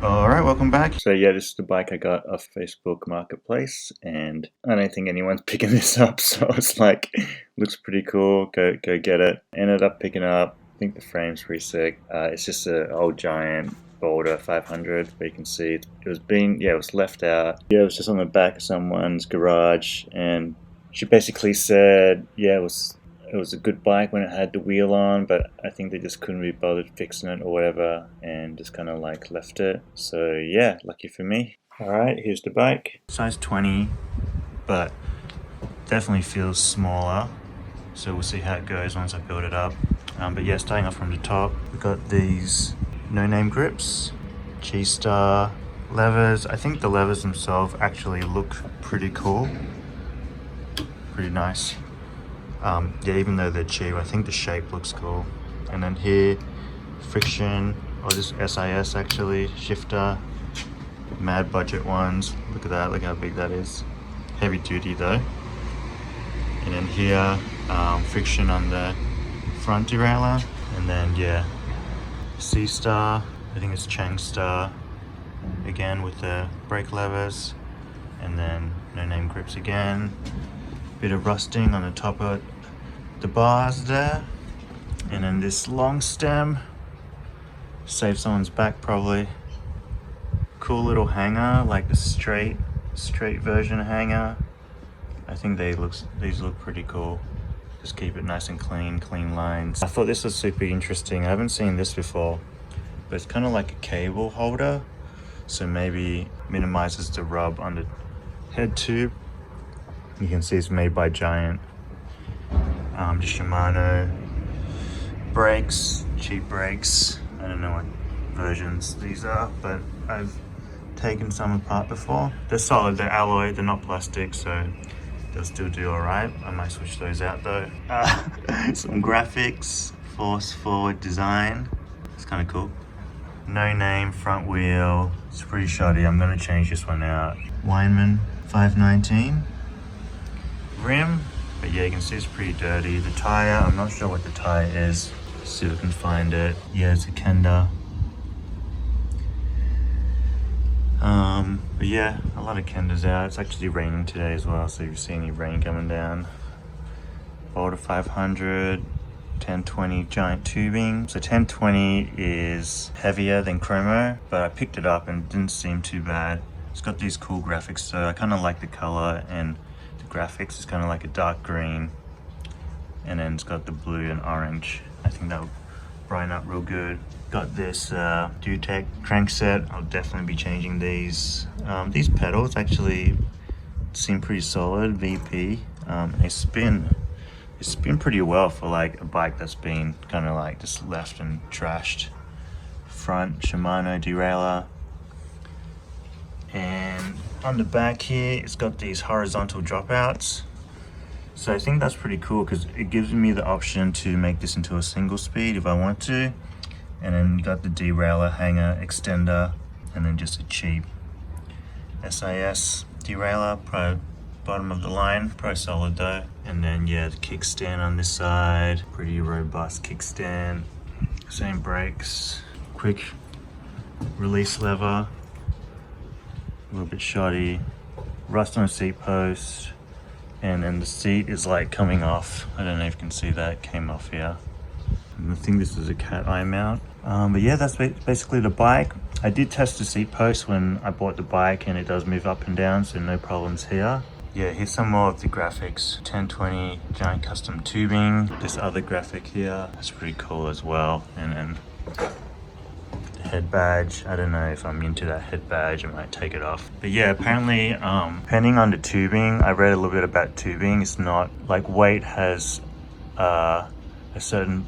Alright, welcome back. So yeah, this is the bike I got off Facebook Marketplace, and I don't think anyone's picking this up, so it's like, looks pretty cool, go get it. Ended up picking up, I think the frame's pretty sick. It's just an old giant Boulder 500, but you can see it was left out. Yeah, it was just on the back of someone's garage, and she basically said, yeah, it was a good bike when it had the wheel on, but I think they just couldn't be bothered fixing it or whatever, and just kind of like left it. So yeah, lucky for me. Alright, here's the bike. Size 20, but definitely feels smaller. So we'll see how it goes once I build it up. But yeah, starting off from the top, we've got these no-name grips, G-Star levers. I think the levers themselves actually look pretty cool. Pretty nice. Yeah, even though they're cheap, I think the shape looks cool. And then here, friction, or this SIS actually, shifter, mad budget ones. Look at that, look how big that is. Heavy duty though. And then here, friction on the front derailleur. And then yeah, C-Star, I think it's Chang-Star, again with the brake levers. And then no-name grips again. Bit of rusting on the top of the bars there, and then this long stem, save someone's back probably. Cool little hanger, like the straight version hanger. I think these look pretty cool. Just keep it nice and clean lines. I thought this was super interesting. I haven't seen this before, but it's kind of like a cable holder, so maybe minimizes the rub on the head tube. You can see it's made by Giant. Just Shimano brakes, cheap brakes. I don't know what versions these are, but I've taken some apart before. They're solid, they're alloy, they're not plastic, so they'll still do alright. I might switch those out though. Some graphics, force forward design. It's kind of cool. No name front wheel. It's pretty shoddy. I'm gonna change this one out. Weinman 519. Rim, but yeah, you can see it's pretty dirty. The tire, I'm not sure what the tire is. Let's see if we can find it. Yeah, it's a Kenda. But yeah, a lot of Kendas out. It's actually raining today as well, so if you see any rain coming down. Boulder 500, 1020 giant tubing. So 1020 is heavier than Chromo, but I picked it up and it didn't seem too bad. It's got these cool graphics, so I kind of like the color, and graphics is kind of like a dark green, and then it's got the blue and orange. I think that'll brighten up real good. Got this Dutech crank set. I'll definitely be changing these. These pedals actually seem pretty solid, VP. They spin pretty well for like a bike that's been kind of like just left and trashed. Front Shimano derailleur. And on the back here, it's got these horizontal dropouts. So I think that's pretty cool because it gives me the option to make this into a single speed if I want to. And then you got the derailleur hanger extender, and then just a cheap SIS derailleur, pro bottom of the line, pro solid though. And then yeah, the kickstand on this side, pretty robust kickstand. Same brakes, quick release lever. A little bit shoddy, rust on the seat post, and then the seat is like coming off. I don't know if you can see that, it came off here. And I think this is a cat eye mount. But yeah, that's basically the bike. I did test the seat post when I bought the bike, and it does move up and down, so no problems here. Yeah, here's some more of the graphics. 1020 giant custom tubing. This other graphic here, that's pretty cool as well. And then head badge. I don't know if I'm into that head badge. I might take it off. But yeah, apparently, depending on the tubing, I read a little bit about tubing. It's not like weight has a certain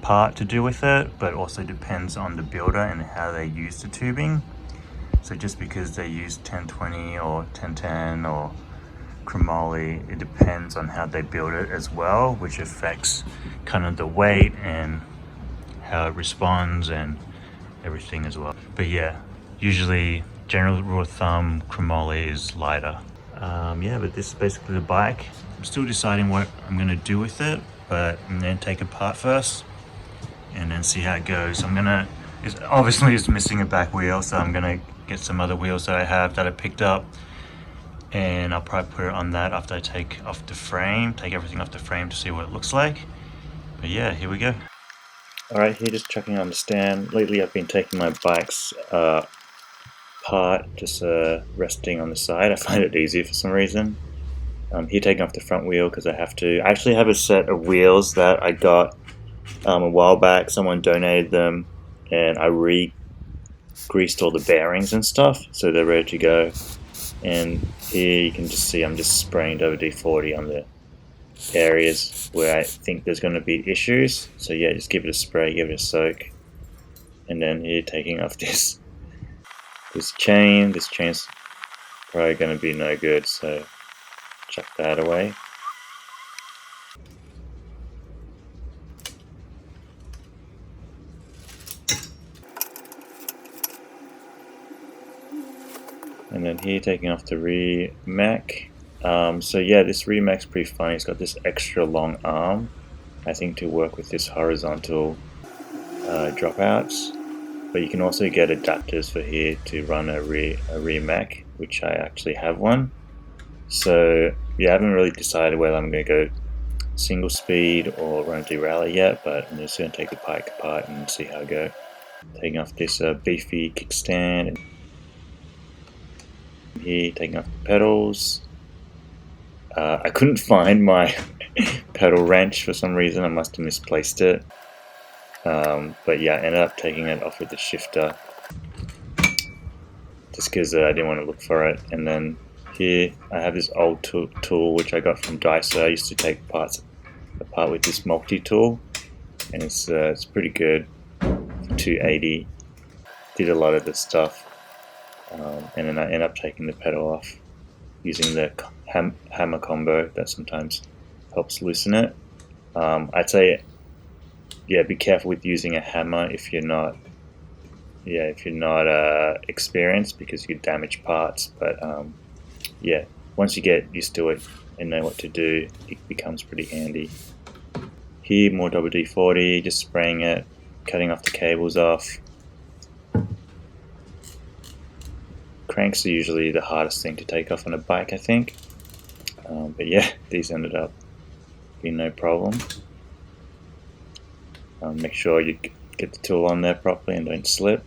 part to do with it, but also depends on the builder and how they use the tubing. So just because they use 1020 or 1010 or chromoly, it depends on how they build it as well, which affects kind of the weight and how it responds and everything as well. But yeah, usually general rule of thumb, chromoly is lighter. Yeah, but this is basically the bike. I'm still deciding what I'm gonna do with it, but I'm gonna take it apart first and then see how it goes. I'm gonna obviously it's missing a back wheel, so I'm gonna get some other wheels that I have that I picked up, and I'll probably put it on that after I take off the frame, take everything off the frame to see what it looks like. But yeah, here we go. Alright, here just checking on the stand. Lately I've been taking my bikes apart, just resting on the side. I find it easier for some reason. Here taking off the front wheel because I have to. I actually have a set of wheels that I got a while back. Someone donated them, and I re-greased all the bearings and stuff, so they're ready to go. And here you can just see I'm just spraying WD-40 on the areas where I think there's going to be issues. So yeah, just give it a spray, give it a soak, and then here taking off this chain. This chain's probably going to be no good, so chuck that away. And then here taking off the rear mech. So yeah, this rear mech's pretty funny. It's got this extra long arm, I think, to work with this horizontal dropouts. But you can also get adapters for here to run a rear mech, which I actually have one. So yeah, I haven't really decided whether I'm going to go single speed or run a derailleur yet, but I'm just going to take the bike apart and see how I go. Taking off this beefy kickstand, and here taking off the pedals. I couldn't find my pedal wrench for some reason. I must have misplaced it. But yeah, I ended up taking it off with the shifter just because I didn't want to look for it. And then here I have this old tool which I got from Dyson. I used to take parts apart with this multi-tool, and it's pretty good for 280. Did a lot of this stuff, and then I ended up taking the pedal off using the hammer combo that sometimes helps loosen it. I'd say, yeah, be careful with using a hammer if you're not experienced, because you damage parts. But yeah, once you get used to it and know what to do, it becomes pretty handy. Here, more WD-40, just spraying it, cutting off the cables off. Cranks are usually the hardest thing to take off on a bike, I think. But yeah, these ended up being no problem. Make sure you get the tool on there properly and don't slip.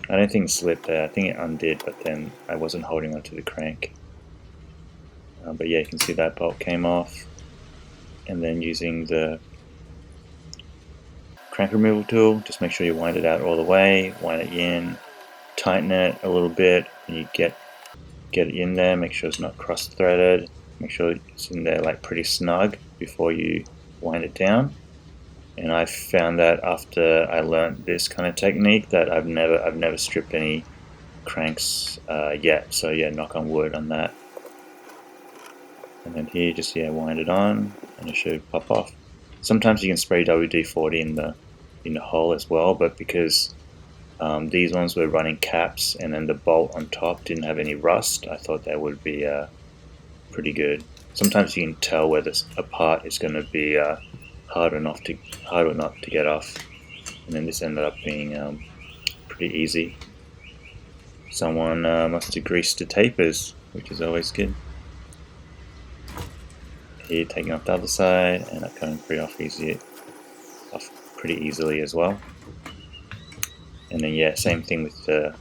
I don't think it slipped there, I think it undid, but then I wasn't holding onto the crank. But yeah, you can see that bolt came off. And then using the crank removal tool, just make sure you wind it out all the way, wind it in, tighten it a little bit, and you get it in there. Make sure it's not cross-threaded. Make sure it's in there like pretty snug before you wind it down. And I found that after I learned this kind of technique that I've never stripped any cranks yet. So yeah, knock on wood on that. And then here, just wind it on, and it should pop off. Sometimes you can spray WD-40 in the hole as well, but because these ones were running caps and then the bolt on top didn't have any rust, I thought that would be pretty good. Sometimes you can tell whether a part is going to be hard or not to get off, and then this ended up being pretty easy. Someone must have greased the tapers, which is always good. Here, taking off the other side, and that coming off pretty easily as well. And then yeah, same thing with the.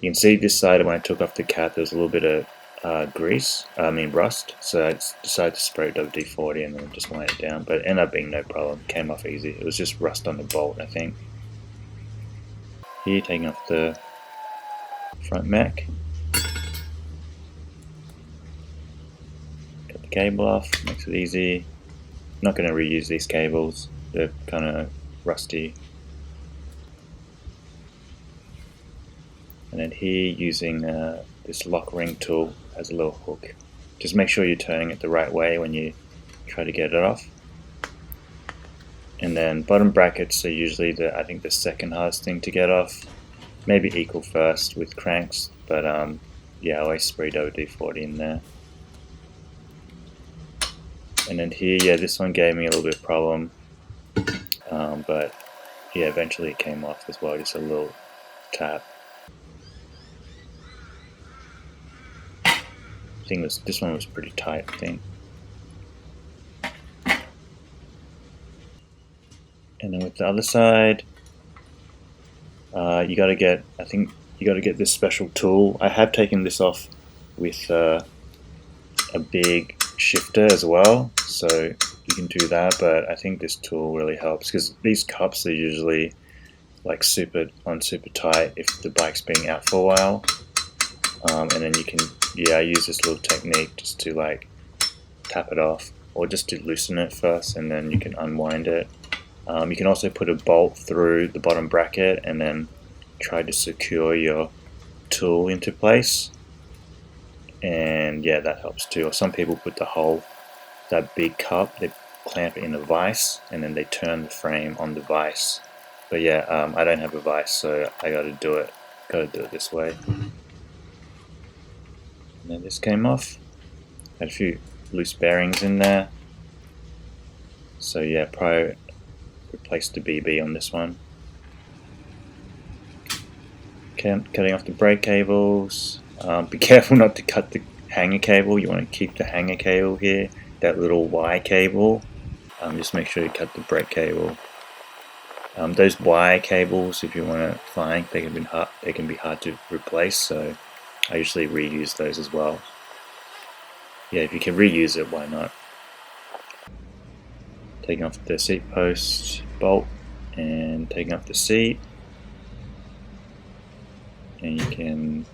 You can see this side when I took off the cap, there was a little bit of rust. So I decided to spray WD-40 and then just wind it down. But it ended up being no problem. Came off easy. It was just rust on the bolt, I think. Here, taking off the front mech. Cut the cable off. Makes it easy. I'm not going to reuse these cables. They're kind of rusty. And then here, using this lock ring tool as a little hook. Just make sure you're turning it the right way when you try to get it off. And then bottom brackets are usually I think the second hardest thing to get off. Maybe equal first with cranks, but yeah, I always spray WD-40 in there. And then here, yeah, this one gave me a little bit of problem, but yeah, eventually it came off as well, just a little tap. I think this one was pretty tight, I think. And then with the other side, you gotta get, I think you gotta get this special tool. I have taken this off with a big shifter as well, so you can do that, but I think this tool really helps because these cups are usually like super tight if the bike's been out for a while, and then you can use this little technique just to like tap it off, or just to loosen it first, and then you can unwind it. You can also put a bolt through the bottom bracket and then try to secure your tool into place, and yeah, that helps too. Or some people put that big cup, they clamp it in a vise and then they turn the frame on the vise. But yeah, I don't have a vise, so I gotta do it this way. And then this came off. Had a few loose bearings in there. So yeah, probably replace the BB on this one. Cutting off the brake cables. Be careful not to cut the hanger cable. You want to keep the hanger cable here, that little Y cable. Just make sure you cut the brake cable. Those Y cables, if you want to find, they can be hard to replace. So I usually reuse those as well. Yeah, if you can reuse it, why not? Taking off the seat post bolt and taking off the seat, and you can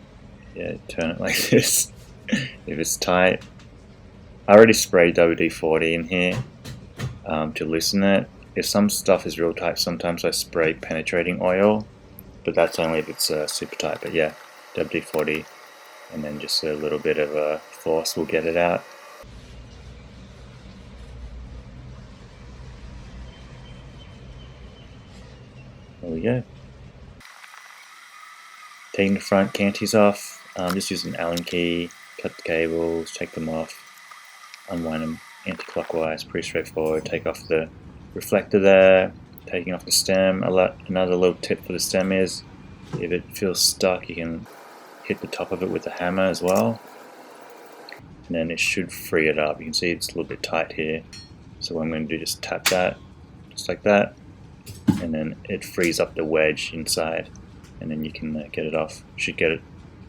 turn it like this if it's tight. I already sprayed WD-40 in here to loosen it. If some stuff is real tight, sometimes I spray penetrating oil, but that's only if it's super tight. But yeah, WD-40 and then just a little bit of a force will get it out. There we go. Taking the front canties off, just using an Allen key, cut the cables, take them off, unwind them anti-clockwise, pretty straightforward. Take off the reflector there, taking off the stem. Another little tip for the stem is, if it feels stuck, you can hit the top of it with a hammer as well, and then it should free it up. You can see it's a little bit tight here, so what I'm going to do is just tap that, just like that, and then it frees up the wedge inside, and then you can get it off. You should get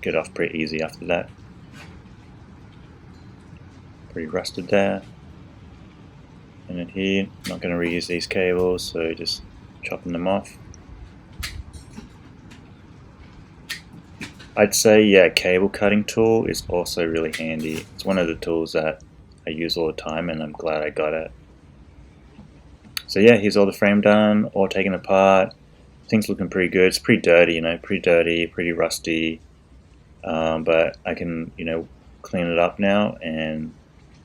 it off pretty easy after that. Pretty rusted there. And then here, I'm not going to reuse these cables, so just chopping them off. I'd say, yeah, cable cutting tool is also really handy. It's one of the tools that I use all the time, and I'm glad I got it. So yeah, here's all the frame done, all taken apart. Things looking pretty good. It's pretty dirty, pretty rusty, but I can, clean it up now, and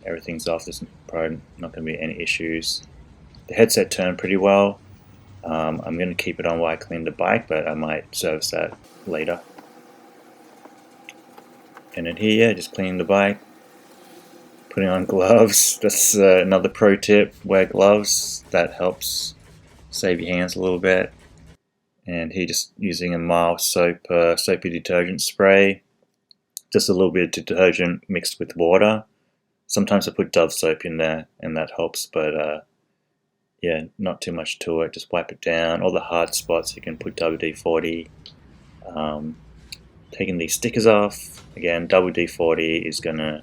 everything's off. There's probably not going to be any issues. The headset turned pretty well. I'm going to keep it on while I clean the bike, but I might service that later. And then here, yeah, just cleaning the bike, putting on gloves. That's another pro tip: wear gloves. That helps save your hands a little bit. And here, just using a mild soapy detergent spray, just a little bit of detergent mixed with water. Sometimes I put Dove soap in there, and that helps, but yeah, not too much to it. Just wipe it down. All the hard spots, you can put WD-40. Taking these stickers off. Again, WD-40 is going to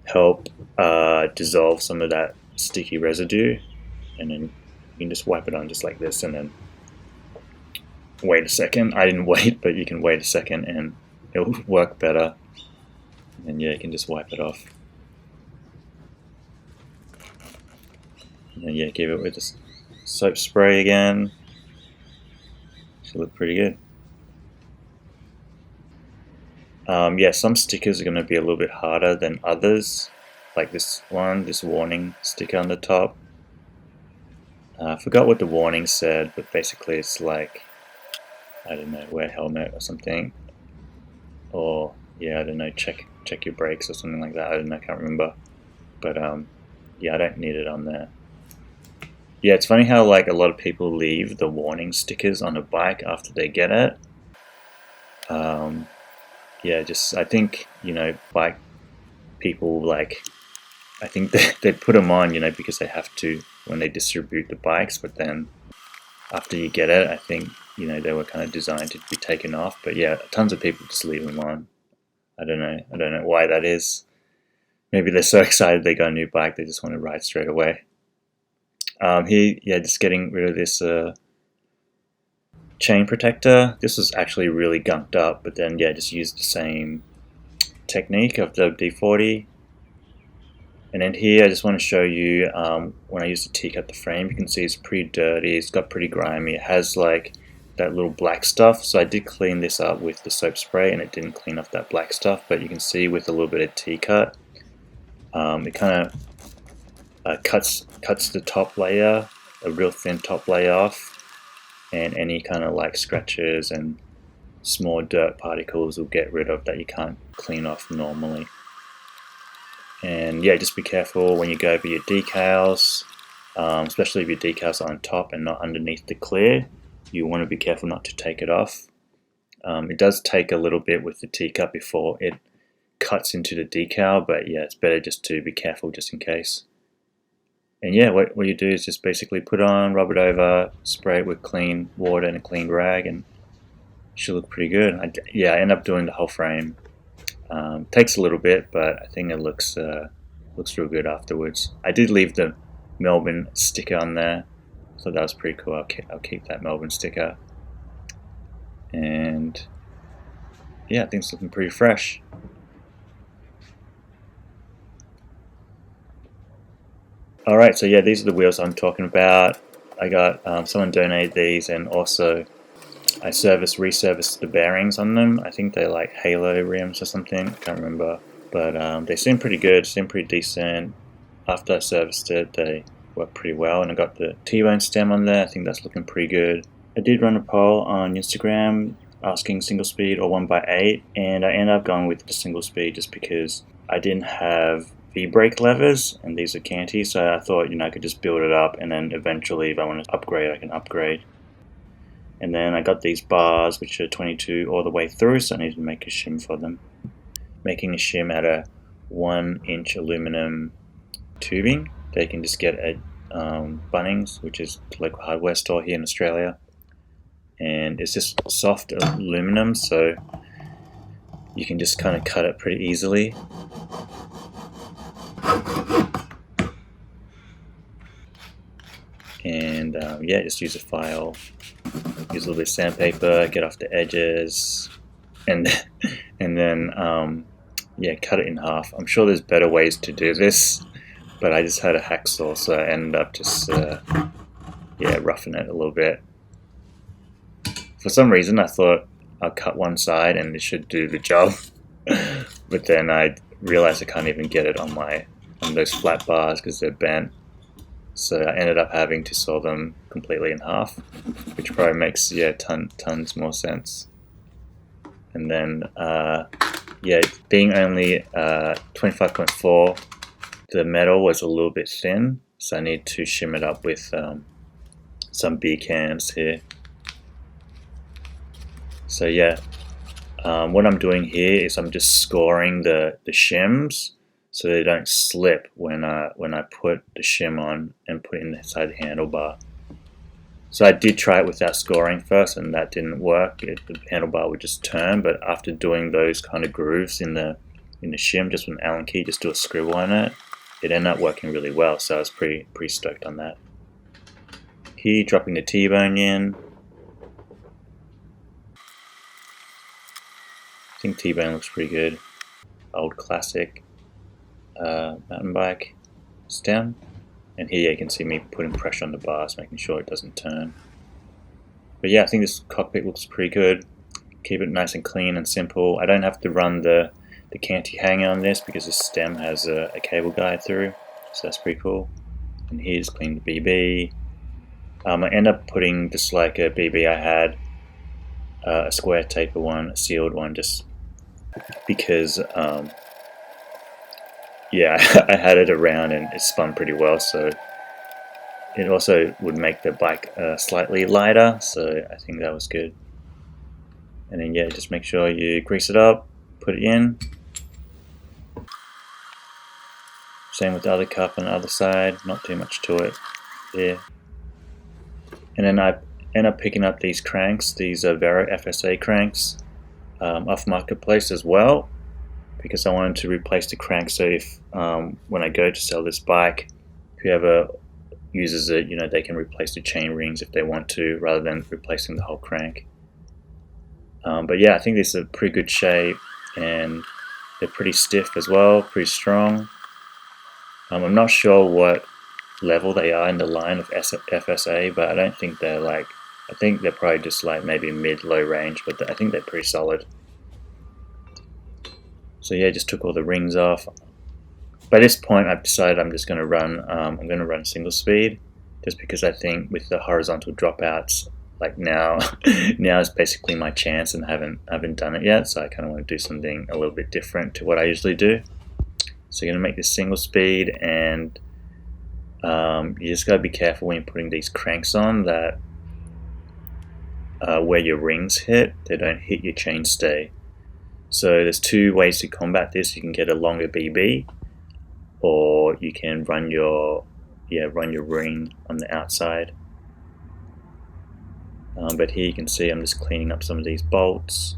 help dissolve some of that sticky residue, and then you can just wipe it on just like this, and then wait a second. I didn't wait, but you can wait a second and it'll work better. And yeah, you can just wipe it off. And then yeah, give it with the soap spray again. Should look pretty good. Yeah, some stickers are going to be a little bit harder than others, like this one, this warning sticker on the top. I forgot what the warning said, but basically it's like, I don't know, wear a helmet or something, or yeah, I don't know, check your brakes or something like that. I don't know, I can't remember, but yeah, I don't need it on there. Yeah, it's funny how like a lot of people leave the warning stickers on a bike after they get it. Yeah, just I think bike people like I think they put them on because they have to when they distribute the bikes, but then after you get it, I think they were kind of designed to be taken off. But yeah, tons of people just leave them on. I don't know why that is. Maybe they're so excited they got a new bike they just want to ride straight away. Here, yeah, just getting rid of this chain protector. This was actually really gunked up, but then yeah, just used the same technique of the D40. And then here I just want to show you when I use the T-cut the frame, you can see it's pretty dirty, it's got pretty grimy, it has like that little black stuff, so I did clean this up with the soap spray and it didn't clean off that black stuff, but you can see with a little bit of T-cut, it kind of cuts the top layer, a real thin top layer off, and any kind of like scratches and small dirt particles will get rid of that you can't clean off normally. And yeah, just be careful when you go over your decals, especially if your decals are on top and not underneath the clear. You want to be careful not to take it off. It does take a little bit with the T-cut before it cuts into the decal, but yeah, it's better just to be careful just in case. And yeah, what you do is just basically put on, rub it over, spray it with clean water and a clean rag, and it should look pretty good. I end up doing the whole frame. Takes a little bit, but I think it looks real good afterwards. I did leave the Melbourne sticker on there, so that was pretty cool. I'll keep that Melbourne sticker. And yeah, I think it's looking pretty fresh. Alright, so yeah, these are the wheels I'm talking about. I got someone donated these, and also I reserviced the bearings on them. I think they're like Halo rims or something, I can't remember. But they seem pretty good, seem pretty decent. After I serviced it, they work pretty well, and I got the T-bone stem on there. I think that's looking pretty good. I did run a poll on Instagram asking single speed or 1x8, and I ended up going with the single speed just because I didn't have V-brake levers, and these are canti, so I thought I could just build it up, and then eventually if I want to upgrade, I can upgrade. And then I got these bars which are 22 all the way through, so I need to make a shim for them. Making a shim out of 1-inch aluminum tubing that you can just get at Bunnings, which is the local hardware store here in Australia. And it's just soft aluminum, so you can just kind of cut it pretty easily. And yeah, just use a file, use a little bit of sandpaper, get off the edges, and then yeah, cut it in half. I'm sure there's better ways to do this, but I just had a hacksaw, so I ended up just yeah, roughing it a little bit. For some reason I thought I'll cut one side and it should do the job, but then I realized I can't even get it on those flat bars because they're bent. So I ended up having to saw them completely in half, which probably makes tons more sense. And then yeah, being only 25.4, the metal was a little bit thin, so I need to shim it up with some beer cans here. So yeah, what I'm doing here is I'm just scoring the shims so they don't slip when I put the shim on and put it inside the handlebar. So I did try it without scoring first, and that didn't work. The handlebar would just turn, but after doing those kind of grooves in the shim, just with an Allen key, just do a scribble on it, it ended up working really well. So I was pretty stoked on that. Here, dropping the T-bone in. I think T-bone looks pretty good. Old classic mountain bike stem. And here you can see me putting pressure on the bars, making sure it doesn't turn. But yeah, I think this cockpit looks pretty good. Keep it nice and clean and simple. I don't have to run the canti hanger on this because the stem has a cable guide through, so that's pretty cool. And here's clean the BB. I end up putting just like a BB I had, a square taper one, a sealed one, just because yeah, I had it around and it spun pretty well, so it also would make the bike slightly lighter, so I think that was good. And then yeah, just make sure you grease it up, put it in. Same with the other cup on the other side, not too much to it here. And then I end up picking up these cranks. These are Vero FSA cranks off Marketplace as well, because I wanted to replace the crank. So if when I go to sell this bike, whoever uses it, you know, they can replace the chain rings if they want to, rather than replacing the whole crank. But yeah, I think this is a pretty good shape, and they're pretty stiff as well, pretty strong. I'm not sure what level they are in the line of FSA, but I don't think they're like, I think they're probably just like maybe mid-low range, but I think they're pretty solid. So yeah, just took all the rings off. By this point, I've decided I'm just going to run, I'm going to run single speed, just because I think with the horizontal dropouts, like now, now is basically my chance, and I haven't done it yet, so I kind of want to do something a little bit different to what I usually do. So you're going to make this single speed, and you just got to be careful when you're putting these cranks on that where your rings hit, they don't hit your chainstay. So there's two ways to combat this. You can get a longer BB, or you can run your ring on the outside. But here you can see I'm just cleaning up some of these bolts.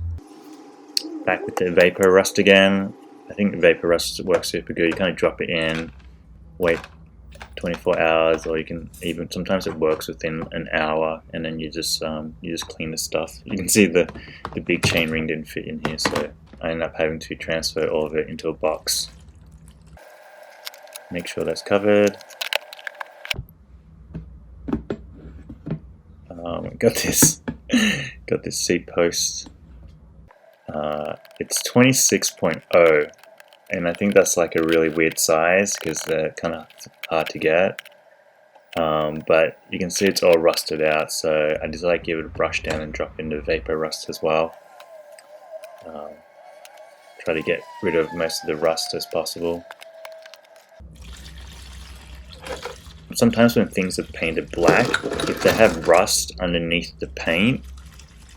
Back with the vapor rust again. I think the vapor rust works super good. You kind of drop it in, wait 24 hours, or you can even, sometimes it works within an hour, and then you just clean the stuff. You can see the big chain ring didn't fit in here, so I ended up having to transfer all of it into a box. Make sure that's covered. Got this seat post. It's 26.0, and I think that's like a really weird size because they're kind of hard to get. But you can see it's all rusted out, so I just like give it a brush down and drop into vapor rust as well. Try to get rid of most of the rust as possible. Sometimes when things are painted black, if they have rust underneath the paint,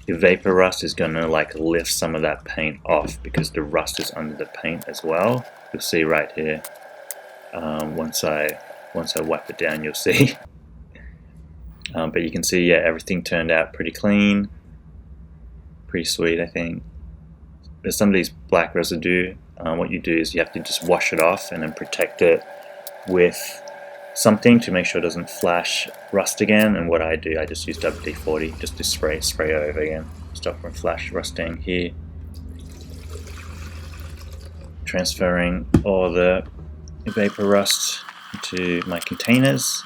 the vapor rust is going to like lift some of that paint off, because the rust is under the paint as well. You'll see right here. Once I wipe it down, you'll see. But you can see, yeah, everything turned out pretty clean, pretty sweet, I think. There's some of these black residue. What you do is you have to just wash it off and then protect it with something to make sure it doesn't flash rust again. And what I do, I just use WD-40 just to spray over again, stop from flash rusting here. Transferring all the vapor rust into my containers.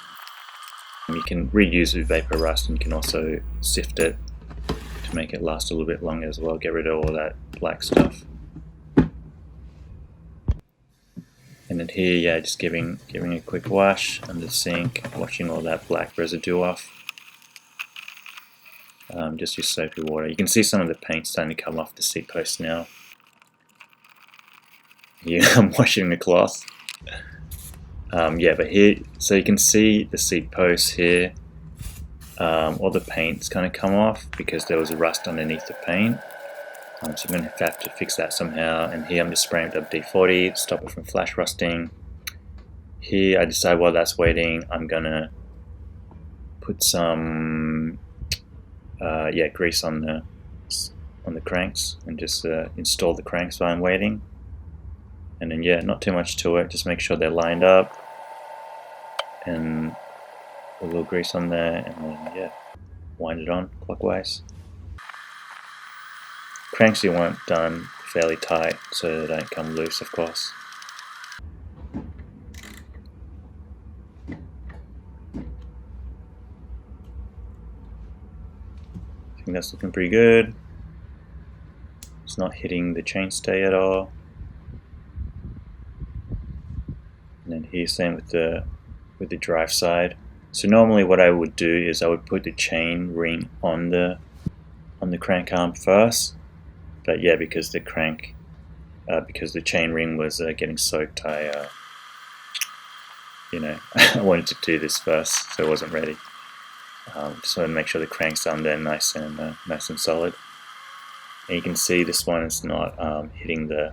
You can reuse the vapor rust, and you can also sift it to make it last a little bit longer as well, get rid of all that black stuff. And then here, yeah, just giving a quick wash under the sink, washing all that black residue off. Just use soapy water. You can see some of the paint starting to come off the seat post now. Yeah, I'm washing the cloth. Yeah, but here, so you can see the seat posts here. All the paint's kind of come off because there was a rust underneath the paint. So I'm going to have to fix that somehow. And here I'm just spraying with WD-40 to stop it from flash rusting. Here I decide while that's waiting, I'm going to put some grease on the cranks, and just install the cranks while I'm waiting. And then yeah, not too much to it, just make sure they're lined up, and a little grease on there, and then yeah, wind it on clockwise. Cranks you want done fairly tight so they don't come loose, of course. I think that's looking pretty good. It's not hitting the chainstay at all. And then here, same with the drive side. So normally what I would do is I would put the chain ring on the crank arm first, but yeah, because the chain ring was getting soaked, I you know, I wanted to do this first, so I wasn't ready. Just want to make sure the crank's on there nice and solid. And you can see this one is not hitting the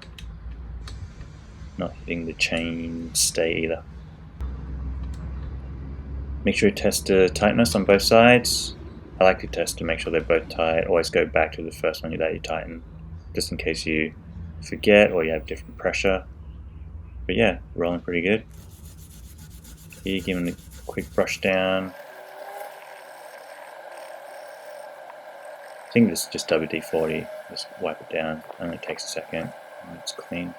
chain stay either. Make sure you test the tightness on both sides. I like to test to make sure they're both tight. Always go back to the first one that you tighten, just in case you forget or you have different pressure. But yeah, rolling pretty good. Here, giving a quick brush down. I think this is just WD-40. Just wipe it down. Only takes a second, and it's clean.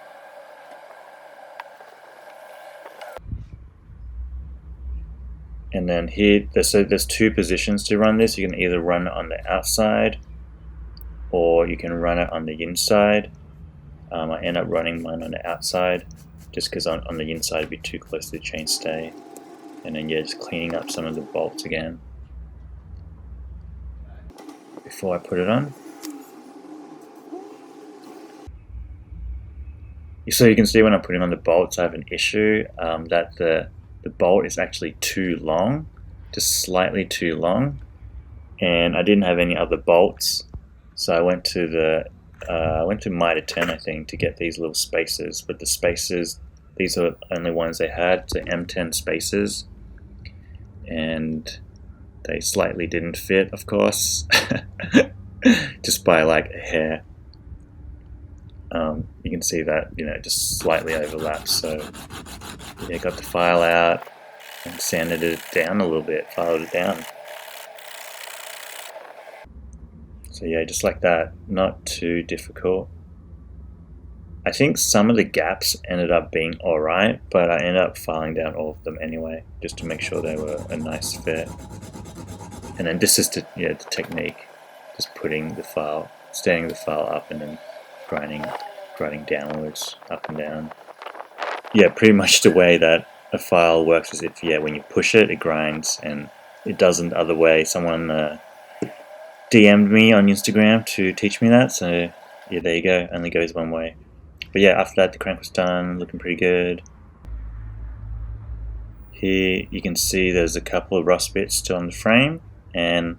And then here, there's two positions to run this. You can either run it on the outside, or you can run it on the inside. I end up running mine on the outside, just because on the inside it'd be too close to the chainstay. And then yeah, just cleaning up some of the bolts again before I put it on. So you can see when I'm putting on the bolts, I have an issue that the bolt is actually too long, just slightly too long, and I didn't have any other bolts, so I went to Mitre 10, I think, to get these little spacers. But the spacers, these are the only ones they had, the M10 spacers, and they slightly didn't fit, of course, just by like a hair. You can see that, you know, just slightly overlaps. So yeah, got the file out and sanded it down a little bit, filed it down. So yeah, just like that, not too difficult. I think some of the gaps ended up being alright, but I ended up filing down all of them anyway, just to make sure they were a nice fit. And then this is the technique, just putting the file, standing the file up and then grinding downwards, up and down. Yeah, pretty much the way that a file works is if, when you push it, it grinds, and it doesn't the other way. Someone DM'd me on Instagram to teach me that, so yeah, there you go, only goes one way. But yeah, after that the crank was done, looking pretty good. Here you can see there's a couple of rust bits still on the frame, and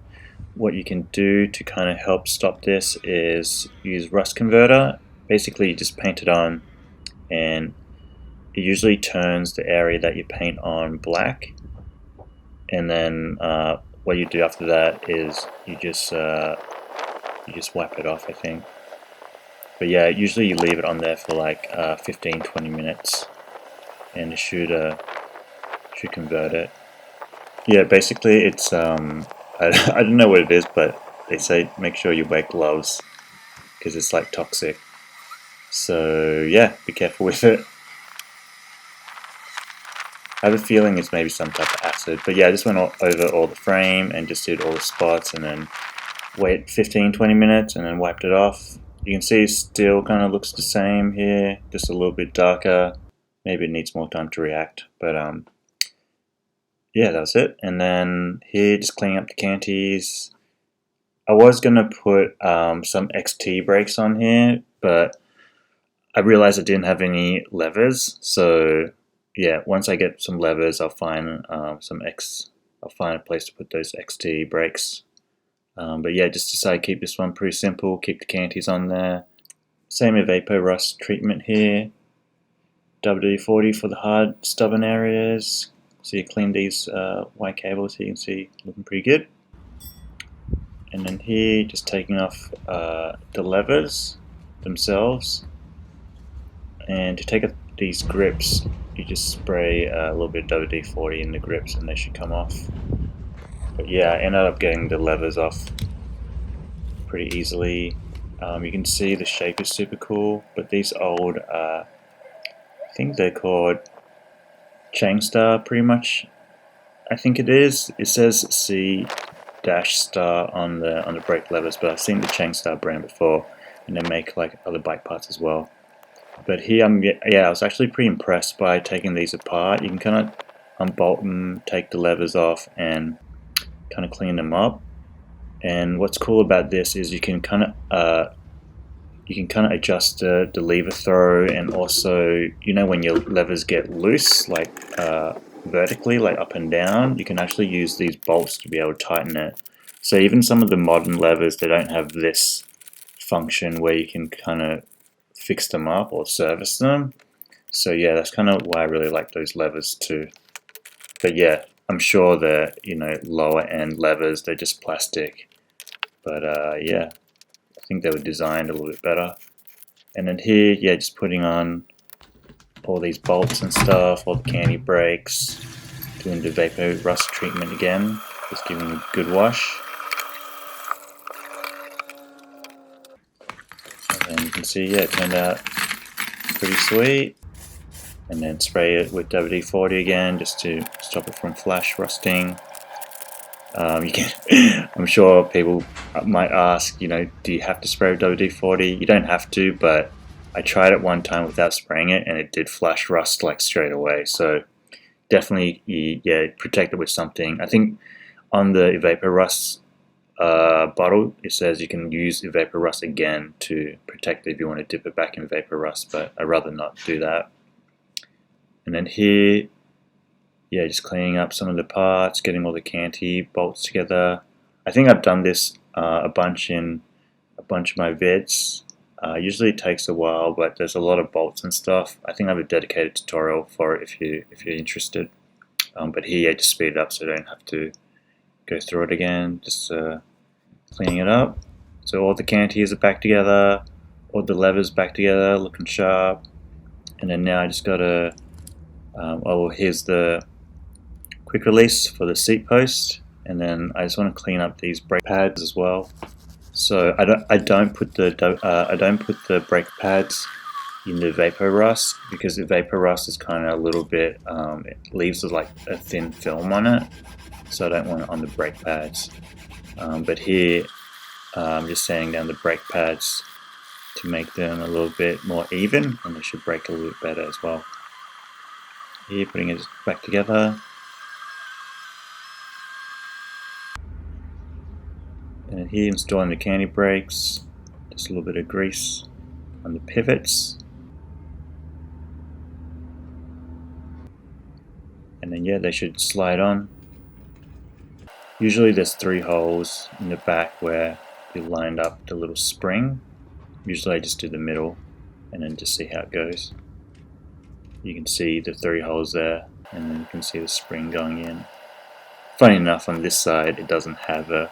what you can do to kind of help stop this is use rust converter. Basically you just paint it on, and it usually turns the area that you paint on black, and then what you do after that is you just wipe it off, I think. But yeah, usually you leave it on there for like 15-20 minutes, and it should convert it. Yeah, basically it's I don't know what it is, but they say make sure you wear gloves because it's like toxic. So yeah, be careful with it. I have a feeling it's maybe some type of acid, but yeah, I just went over all the frame and just did all the spots, and then wait 15-20 minutes and then wiped it off. You can see it still kind of looks the same here, just a little bit darker. Maybe it needs more time to react, but yeah, that was it. And then here, just cleaning up the canties. I was gonna put some XT brakes on here, but I realized I didn't have any levers, so yeah, once I get some levers, I'll find I'll find a place to put those XT brakes. But yeah, just decided to keep this one pretty simple, keep the canties on there. Same evapo rust treatment here. WD-40 for the hard, stubborn areas. So you clean these white cables here, you can see looking pretty good. And then here, just taking off the levers themselves. And to take these grips, you just spray a little bit of WD-40 in the grips and they should come off. But yeah, I ended up getting the levers off pretty easily. You can see the shape is super cool, but these old, I think they're called Chain pretty much. I think it is. It says C-star on the brake levers, but I've seen the Chain brand before, and they make like other bike parts as well. But here, I was actually pretty impressed by taking these apart. You can kind of unbolt them, take the levers off, and kind of clean them up. And what's cool about this is you can kind of adjust the lever throw, and also, you know, when your levers get loose, like vertically, like up and down, you can actually use these bolts to be able to tighten it. So even some of the modern levers, they don't have this function where you can kind of fix them up or service them. So yeah, that's kind of why I really like those levers too. But yeah, I'm sure the lower end levers, they're just plastic. But yeah, I think they were designed a little bit better. And then here, yeah, just putting on all these bolts and stuff, all the canti brakes, doing the vapor rust treatment again, just giving a good wash. And then you can see, yeah, it turned out pretty sweet. And then spray it with WD-40 again, just to stop it from flash rusting. I'm sure people might ask, do you have to spray with WD-40? You don't have to, but I tried it one time without spraying it, and it did flash rust like straight away. So definitely, yeah, protect it with something. I think on the evapo rust bottle, it says you can use evapo rust again to protect it if you want to dip it back in vapor rust, but I'd rather not do that. And then here, yeah, just cleaning up some of the parts, getting all the canti bolts together. I think I've done this a bunch in a bunch of my vids. Usually it takes a while, but there's a lot of bolts and stuff. I think I have a dedicated tutorial for it if you're interested. But here, yeah, just speed it up so I don't have to go through it again. Just cleaning it up. So all the cantis are back together, all the levers back together, looking sharp. And then now I just gotta, here's the quick release for the seat post, and then I just want to clean up these brake pads as well. So I don't put the brake pads in the vapor rust, because the vapor rust is kind of a little bit it leaves like a thin film on it, so I don't want it on the brake pads. But here I'm just sanding down the brake pads to make them a little bit more even, and they should brake a little bit better as well. Here, putting it back together. And here, installing the canti brakes, just a little bit of grease on the pivots. And then yeah, they should slide on. Usually there's 3 holes in the back where you lined up the little spring. Usually I just do the middle and then just see how it goes. You can see the 3 holes there, and then you can see the spring going in. Funny enough, on this side it doesn't have the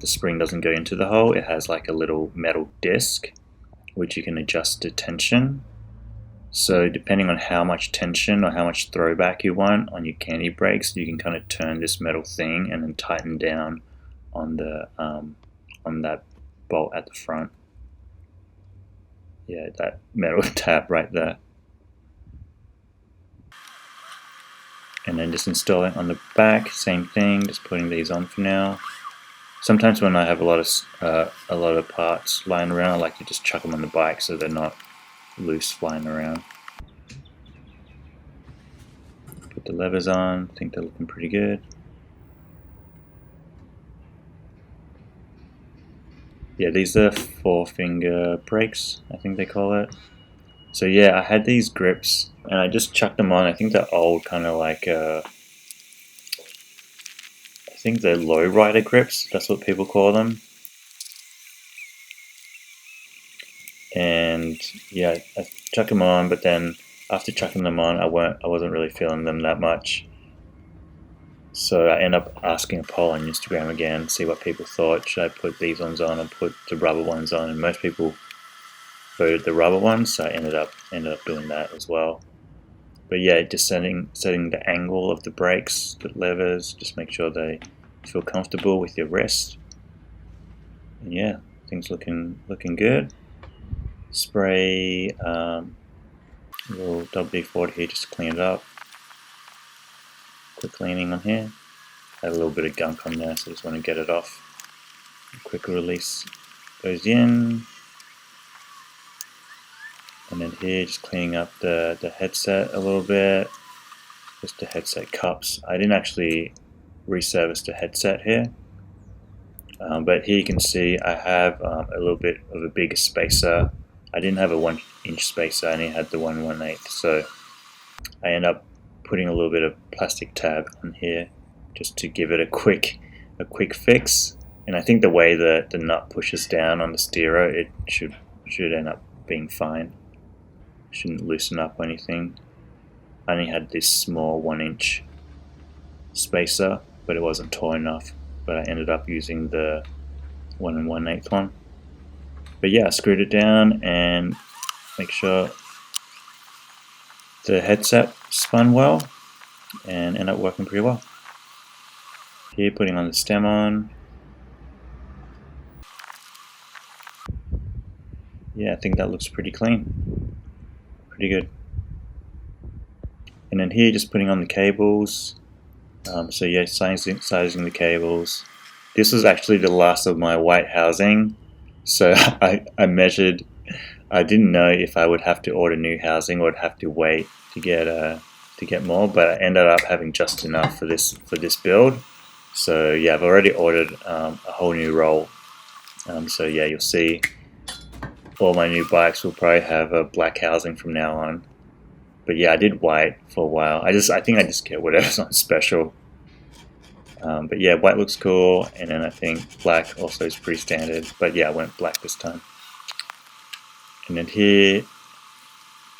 spring doesn't go into the hole. It has like a little metal disc which you can adjust the tension. So depending on how much tension or how much throwback you want on your canti brakes, you can kind of turn this metal thing and then tighten down on the on that bolt at the front. Yeah, that metal tab right there. And then just installing on the back, same thing, just putting these on for now. Sometimes when I have a lot of parts lying around, I like to just chuck them on the bike so they're not loose flying around. Put the levers on, I think they're looking pretty good. Yeah, these are 4-finger brakes, I think they call it. So yeah, I had these grips and I just chucked them on. I think they're old, kind of like I think they're low rider grips, that's what people call them. And yeah, I chucked them on, but then after chucking them on, I wasn't really feeling them that much. So I ended up asking a poll on Instagram again, see what people thought. Should I put these ones on or put the rubber ones on? And most people voted the rubber ones, so I ended up doing that as well. But yeah, just setting the angle of the brakes, the levers, just make sure they feel comfortable with your wrist. And yeah, things looking good. Spray a little WD-40 here just to clean it up. Quick cleaning on here. Had a little bit of gunk on there, so I just want to get it off. Quick release goes in. And then here, just cleaning up the headset a little bit. Just the headset cups. I didn't actually resurface the headset here. But here you can see I have a little bit of a bigger spacer. I didn't have a 1-inch spacer, I only had the 1/8. So I end up putting a little bit of plastic tab on here just to give it a quick fix. And I think the way that the nut pushes down on the steerer, it should end up being fine. Shouldn't loosen up or anything. I only had this small 1-inch spacer, but it wasn't tall enough. But I ended up using the 1 1/8 one. But yeah, I screwed it down and make sure the headset spun well and ended up working pretty well. Here, putting on the stem on. Yeah, I think that looks pretty clean. Pretty good. And then here, just putting on the cables. So yeah, sizing the cables. This was actually the last of my white housing. So I measured. I didn't know if I would have to order new housing or would have to wait to get more, but I ended up having just enough for this build. So yeah, I've already ordered a whole new roll. So yeah, you'll see all my new bikes will probably have a black housing from now on. But yeah, I did white for a while. I think I just get whatever's on special. But yeah, white looks cool, and then I think black also is pretty standard. But yeah, I went black this time. And then here,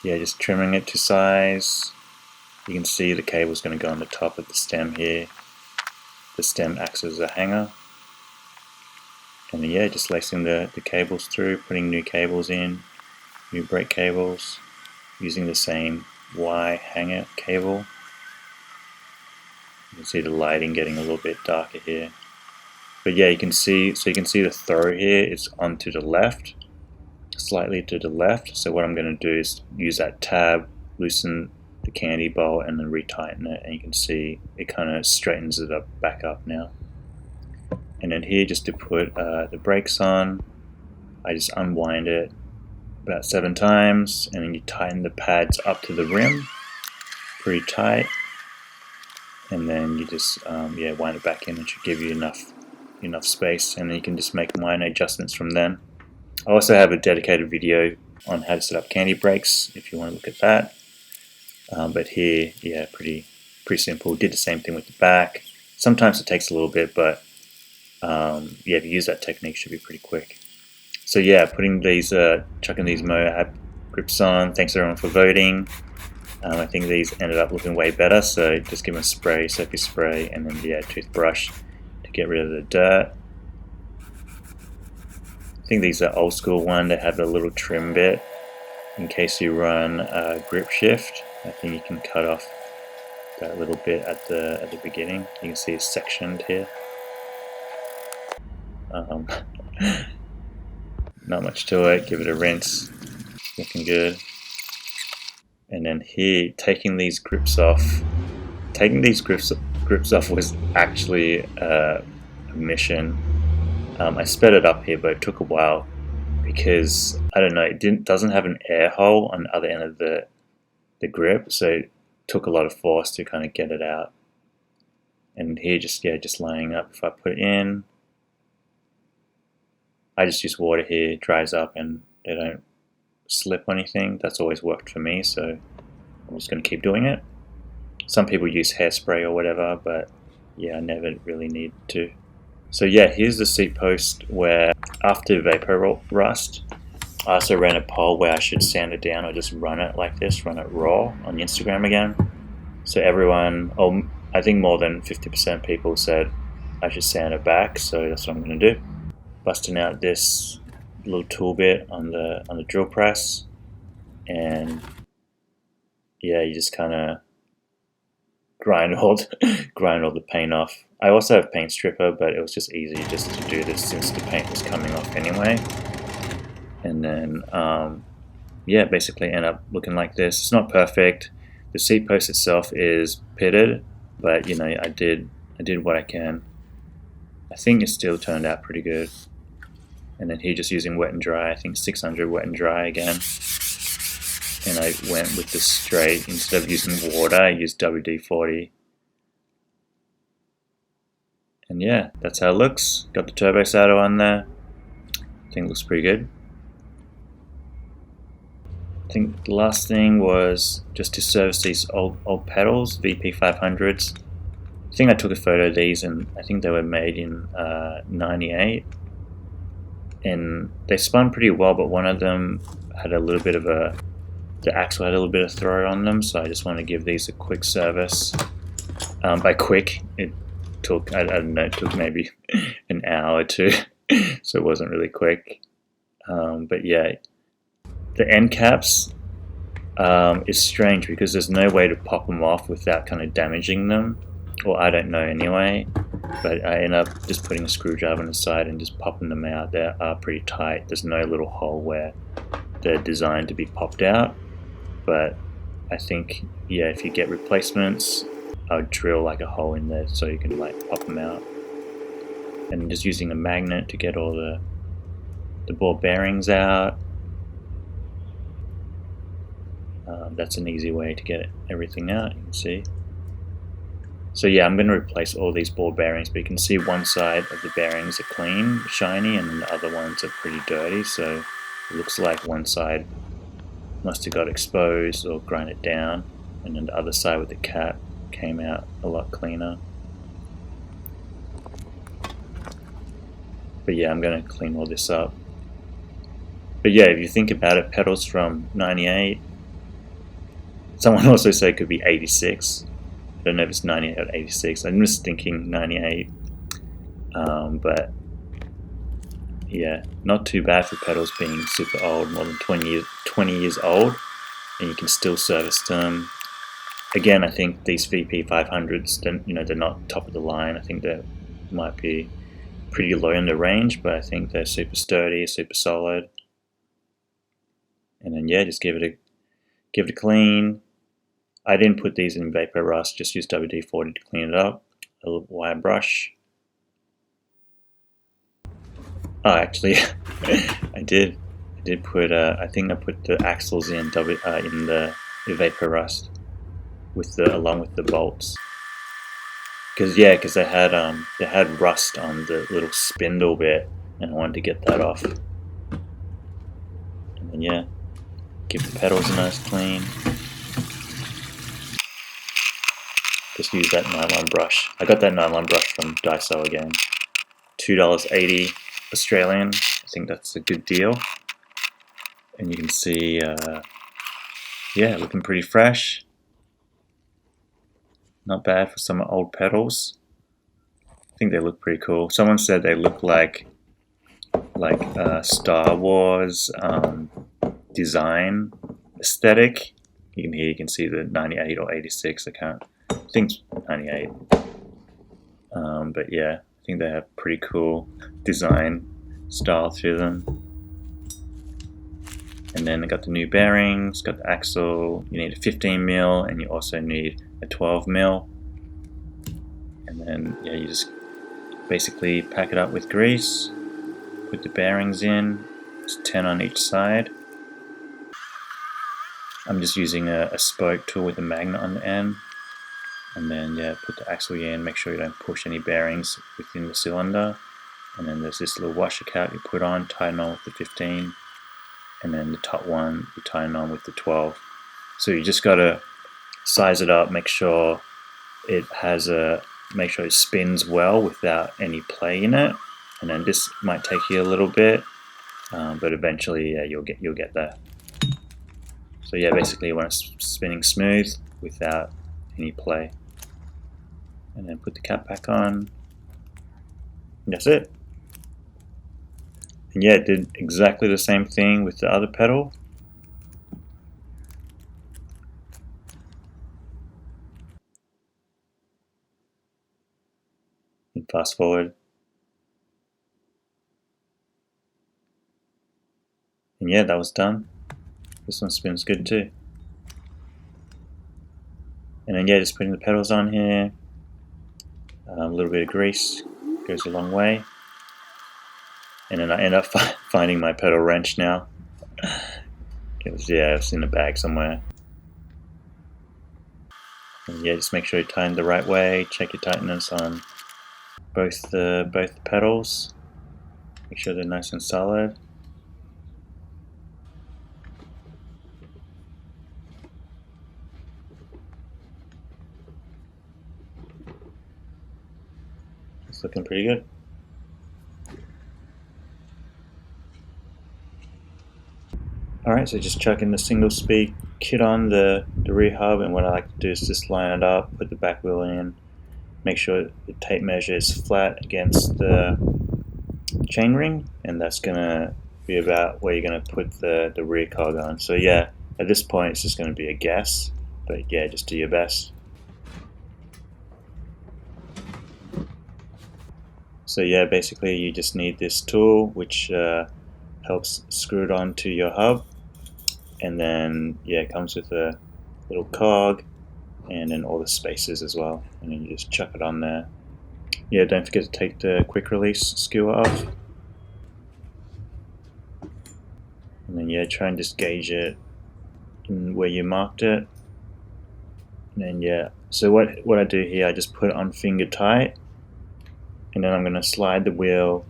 yeah, just trimming it to size. You can see the cable's going to go on the top of the stem here. The stem acts as a hanger. And then, yeah, just lacing the cables through, putting new cables in, new brake cables, using the same Y hanger cable. You can see the lighting getting a little bit darker here. But yeah, you can see the throw here is onto the left, slightly to the left. So what I'm going to do is use that tab, loosen the canti bolt, and then retighten it, and you can see it kind of straightens it up back up now. And then here, just to put the brakes on, I just unwind it about 7 times, and then you tighten the pads up to the rim pretty tight, and then you just wind it back in. It should give you enough space, and then you can just make minor adjustments from then. I also have a dedicated video on how to set up canti brakes if you want to look at that. But here, yeah, pretty simple. Did the same thing with the back. Sometimes it takes a little bit, but yeah, if you use that technique, it should be pretty quick. So yeah, putting these, chucking these Moab grips on. Thanks everyone for voting. I think these ended up looking way better. So just give them a spray, soapy spray, and then yeah, toothbrush to get rid of the dirt. I think these are old school one. They have a little trim bit in case you run a grip shift. I think you can cut off that little bit at the beginning. You can see it's sectioned here. Not much to it. Give it a rinse. Looking good. And then here, taking these grips off. Taking these grips off was actually a mission. I sped it up here, but it took a while because I don't know. It doesn't have an air hole on the other end of the grip, so it took a lot of force to kind of get it out. And here, just lining up. If I put it in, I just use water here. It dries up, and they don't slip or anything. That's always worked for me, so I'm just going to keep doing it. Some people use hairspray or whatever, but yeah, I never really need to. So yeah, here's the seat post where after vapor rust, I also ran a poll where I should sand it down or just run it like this, run it raw on Instagram again. So everyone, I think more than 50% people said I should sand it back, so that's what I'm going to do. Busting out this little tool bit on the drill press, and yeah, you just kind of grind all the paint off. I also have paint stripper, but it was just easy just to do this since the paint was coming off anyway. And then yeah, basically end up looking like this. It's not perfect. The seat post itself is pitted, but you know, I did what I can. I think it still turned out pretty good. And then here, just using wet and dry, I think 600 wet and dry again. And I went with the straight, instead of using water, I used WD-40. And yeah, that's how it looks. Got the turbo saddle on there. I think it looks pretty good. I think the last thing was just to service these old pedals, VP 500s. I think I took a photo of these, and I think they were made in '98, and they spun pretty well, but one of them had a little bit of the axle had a little bit of throw on them, so I just want to give these a quick service. By quick, it took, I don't know, it took maybe an hour or two, so it wasn't really quick. But yeah, the end caps is strange because there's no way to pop them off without kind of damaging them, or I don't know anyway, but I end up just putting a screwdriver on the side and just popping them out. They are pretty tight. There's no little hole where they're designed to be popped out, but I think, yeah, if you get replacements, I would drill like a hole in there so you can like pop them out. And just using a magnet to get all the ball bearings out. That's an easy way to get everything out, you can see. So yeah, I'm going to replace all these ball bearings, but you can see one side of the bearings are clean, shiny, and then the other ones are pretty dirty, so it looks like one side must have got exposed or grinded down, and then the other side with the cap came out a lot cleaner. But yeah, I'm going to clean all this up. But yeah, if you think about it, pedals from '98. Someone also said it could be '86. I don't know if it's '98 or '86. I'm just thinking '98. But yeah, not too bad for pedals being super old, more than 20 years old, and you can still service them. Again, I think these VP 500s, they're not top of the line. I think they might be pretty low in the range, but I think they're super sturdy, super solid. And then yeah, just give it a clean. I didn't put these in vapor rust, just used WD-40 to clean it up. A little wire brush. Oh, actually, I did put. I think I put the axles in the vapor rust along with the bolts. Because they had rust on the little spindle bit, and I wanted to get that off. And then yeah, give the pedals a nice clean. Just use that nylon brush. I got that nylon brush from Daiso again. $2.80 Australian. I think that's a good deal. And you can see, yeah, looking pretty fresh. Not bad for some old pedals. I think they look pretty cool. Someone said they look like Star Wars design aesthetic. You can see the '98 or '86. I think it's '98. But yeah, I think they have pretty cool design style to them. And then I got the new bearings, got the axle. You need a 15mm, and you also need a 12mm. And then yeah, you just basically pack it up with grease, put the bearings in. It's 10 on each side. I'm just using a spoke tool with a magnet on the end. And then yeah, put the axle in, make sure you don't push any bearings within the cylinder. And then there's this little washer cap you put on, tighten on with the 15. And then the top one you tighten on with the 12. So you just gotta size it up, make sure it spins well without any play in it. And then this might take you a little bit, but eventually yeah, you'll get there. So yeah, basically you want it spinning smooth without any play. And then put the cap back on. And that's it. And yeah, it did exactly the same thing with the other pedal. And fast forward. And yeah, that was done. This one spins good too. And then yeah, just putting the pedals on here. A little bit of grease goes a long way. And then I end up finding my pedal wrench now. It was in a bag somewhere. And yeah, just make sure you tighten the right way. Check your tightness on both the pedals. Make sure they're nice and solid. It's looking pretty good. Alright, so just chucking the single speed kit on the rear hub, and what I like to do is just line it up, put the back wheel in, make sure the tape measure is flat against the chainring, and that's going to be about where you're going to put the rear cog on. So yeah, at this point it's just going to be a guess, but yeah, just do your best. So yeah, basically you just need this tool which helps screw it onto your hub, and then yeah, it comes with a little cog and then all the spacers as well, and then you just chuck it on there. Yeah, don't forget to take the quick release skewer off, and then yeah, try and just gauge it in where you marked it. And then yeah, so what I do here, I just put it on finger tight, and then I'm going to slide the wheel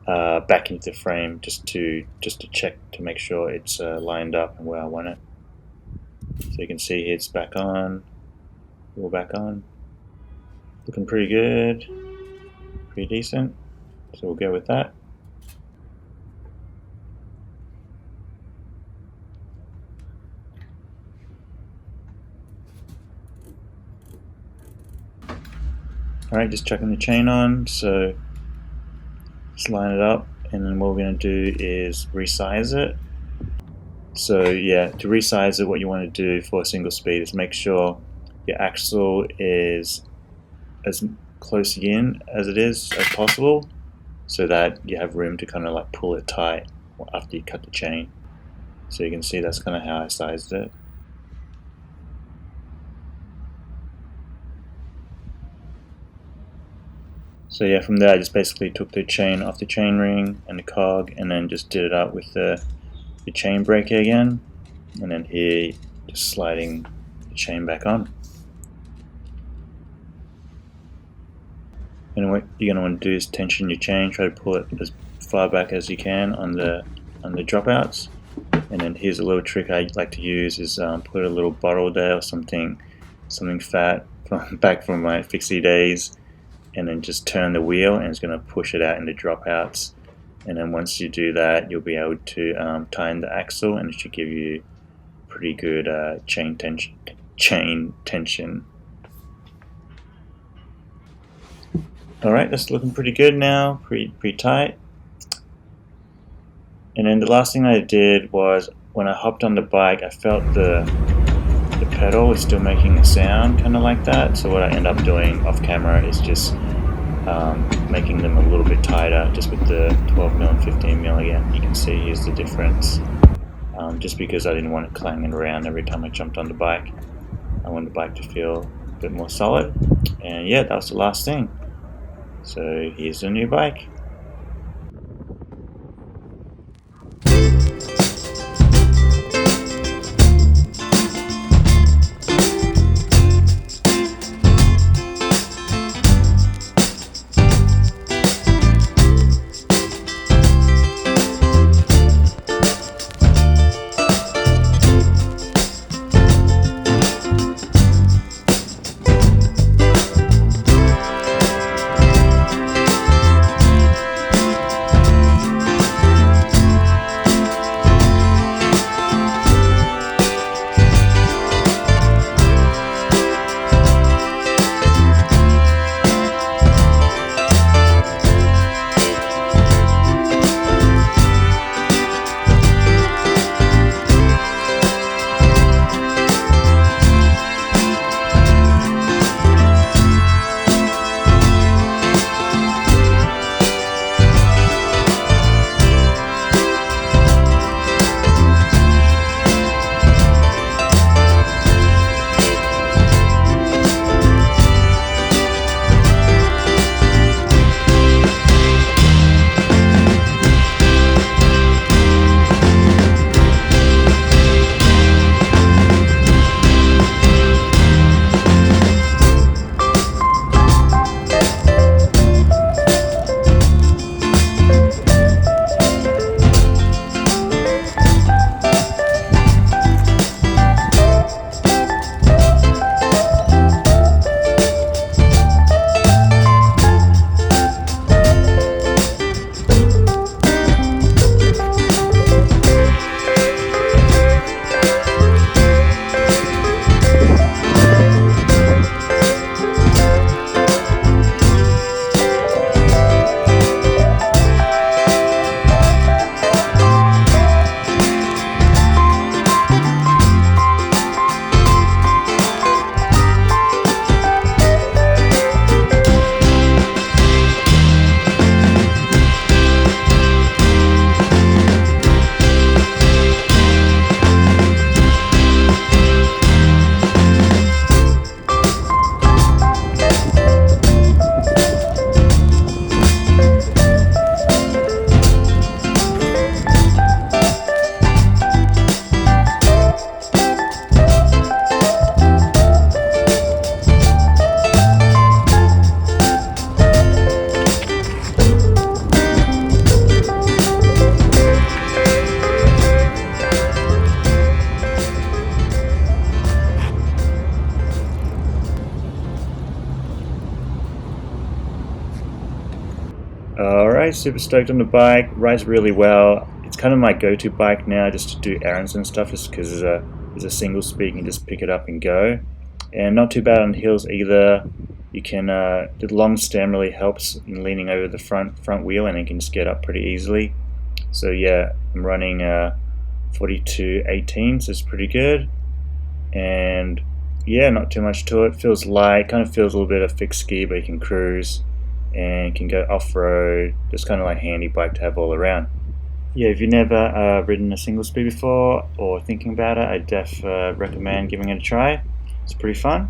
back into the frame just to check to make sure it's lined up and where I want it. So you can see it's back on, wheel back on, looking pretty good, pretty decent. So we'll go with that. Alright, just chucking the chain on, so just line it up, and then what we're going to do is resize it. So yeah, to resize it, what you want to do for a single speed is make sure your axle is as close in as it is as possible, so that you have room to kind of like pull it tight after you cut the chain. So you can see that's kind of how I sized it. So yeah, from there I just basically took the chain off the chain ring and the cog, and then just did it up with the chain breaker again, and then here just sliding the chain back on. And what you're going to want to do is tension your chain, try to pull it as far back as you can on the dropouts. And then here's a little trick I like to use is put a little bottle there or something fat back from my fixie days, and then just turn the wheel, and it's going to push it out in the dropouts. And then once you do that, you'll be able to tighten the axle, and it should give you pretty good chain tension. Alright, that's looking pretty good now, pretty tight. And then the last thing I did was, when I hopped on the bike, I felt the pedal is still making a sound kind of like that. So what I end up doing off camera is just making them a little bit tighter, just with the 12mm and 15mm again. You can see here's the difference. Just because I didn't want it clanging around every time I jumped on the bike. I wanted the bike to feel a bit more solid. And yeah, that was the last thing. So here's the new bike. super stoked on the bike. Rides really well. It's kind of my go-to bike now just to do errands and stuff, just because there's a single speed, you can just pick it up and go. And not too bad on hills either. You can the long stem really helps in leaning over the front wheel, and you can just get up pretty easily. So yeah, I'm running 42/18, so it's pretty good. And yeah, not too much to it. Feels light, kind of feels a little bit of fixed ski, but you can cruise and can go off-road. Just kind of like handy bike to have all around. Yeah, if you've never ridden a single speed before or thinking about it, I recommend giving it a try. It's pretty fun.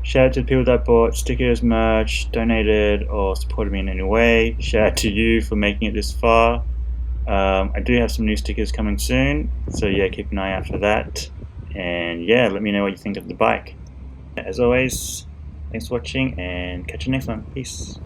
Shout out to the people that bought stickers, merch, donated, or supported me in any way. Shout out to you for making it this far. I do have some new stickers coming soon, so yeah, keep an eye out for that. And yeah, let me know what you think of the bike. As always, thanks for watching, and catch you next one. Peace.